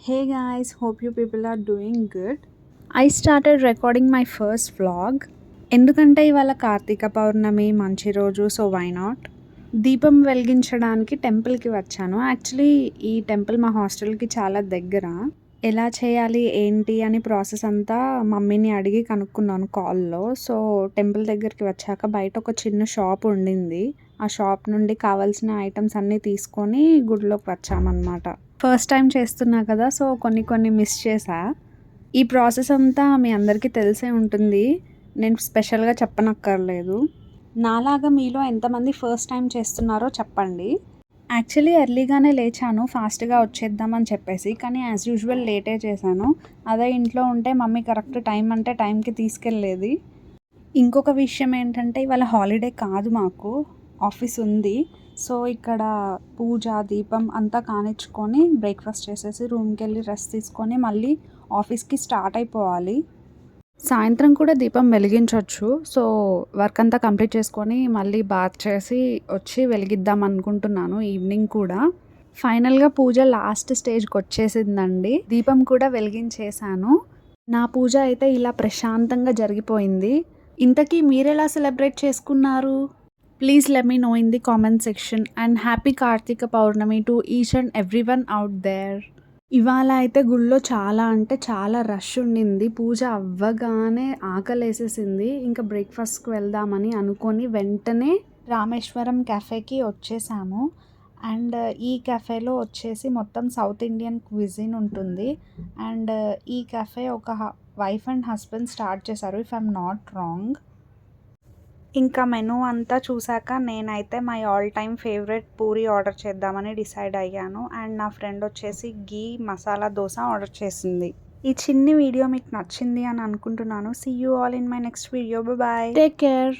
Hey guys, hope you people are doing good. I started recording my first vlog. ఎందుకంటే ఇవాళ కార్తీక పౌర్ణమి మంచి రోజు, so why not. దీపం వెలిగించడానికి టెంపుల్కి వచ్చాను. యాక్చువల్లీ ఈ టెంపుల్ మా హాస్టల్కి చాలా దగ్గర. ఎలా చేయాలి ఏంటి అని ప్రాసెస్ అంతా మమ్మీని అడిగి కనుక్కున్నాను కాల్లో. సో టెంపుల్ దగ్గరికి వచ్చాక బయట ఒక చిన్న షాప్ ఉండింది. ఆ షాప్ నుండి కావాల్సిన ఐటమ్స్ అన్నీ తీసుకొని గుడిలోకి వచ్చామన్నమాట. ఫస్ట్ టైం చేస్తున్నా కదా, సో కొన్ని మిస్ చేశా. ఈ ప్రాసెస్ అంతా మీ అందరికీ తెలిసే ఉంటుంది, నేను స్పెషల్గా చెప్పనక్కర్లేదు. నాలాగా మీలో ఎంతమంది ఫస్ట్ టైం చేస్తున్నారో చెప్పండి. యాక్చువల్లీ ఎర్లీగానే లేచాను ఫాస్ట్గా వచ్చేద్దామని చెప్పేసి, కానీ యాజ్ యూజువల్ లేటే చేశాను. అదే ఇంట్లో ఉంటే మమ్మీ కరెక్ట్ టైం అంటే టైంకి తీసుకెళ్ళేది. ఇంకొక విషయం ఏంటంటే ఇవాళ హాలిడే కాదు, మాకు ఆఫీస్ ఉంది. సో ఇక్కడ పూజ దీపం అంతా కానిచ్చుకొని బ్రేక్ఫాస్ట్ చేసేసి రూమ్కి వెళ్ళి రెస్ట్ తీసుకొని మళ్ళీ ఆఫీస్కి స్టార్ట్ అయిపోవాలి. సాయంత్రం కూడా దీపం వెలిగించవచ్చు. సో వర్క్ అంతా కంప్లీట్ చేసుకొని మళ్ళీ బాత్ చేసి వచ్చి వెలిగిద్దాం అనుకుంటున్నాను ఈవినింగ్ కూడా. ఫైనల్గా పూజ లాస్ట్ స్టేజ్కి వచ్చేసిందండి. దీపం కూడా వెలిగించేశాను. నా పూజ అయితే ఇలా ప్రశాంతంగా జరిగిపోయింది. ఇంతకీ మీరెలా సెలబ్రేట్ చేసుకున్నారు? Please let me know in the comment section, and happy Kartika Paurnami to each and everyone out there. ఇవాళ అయితే గుళ్ళో చాలా అంటే చాలా రష్ ఉండింది. పూజ అవ్వగానే ఆకలేసేసింది. ఇంకా బ్రేక్ఫాస్ట్కి వెళ్దామని అనుకొని వెంటనే రామేశ్వరం కెఫేకి వచ్చేసాము. అండ్ ఈ కెఫేలో వచ్చేసి మొత్తం సౌత్ ఇండియన్ క్విజిన్ ఉంటుంది. అండ్ ఈ కెఫే ఒక వైఫ్ అండ్ హస్బెండ్ స్టార్ట్ చేశారు, ఇఫ్ ఐఎమ్ నాట్ రాంగ్. ఇంకా మెనూ అంతా చూసాక నేనైతే my all time favourite puri order చేద్దామని డిసైడ్ అయ్యాను. అండ్ నా ఫ్రెండ్ వచ్చేసి గీ మసాలా దోశ ఆర్డర్ చేసింది. ఈ చిన్ని వీడియో మీకు నచ్చింది అని అనుకుంటున్నాను. See you all in my next video. Bye, take care.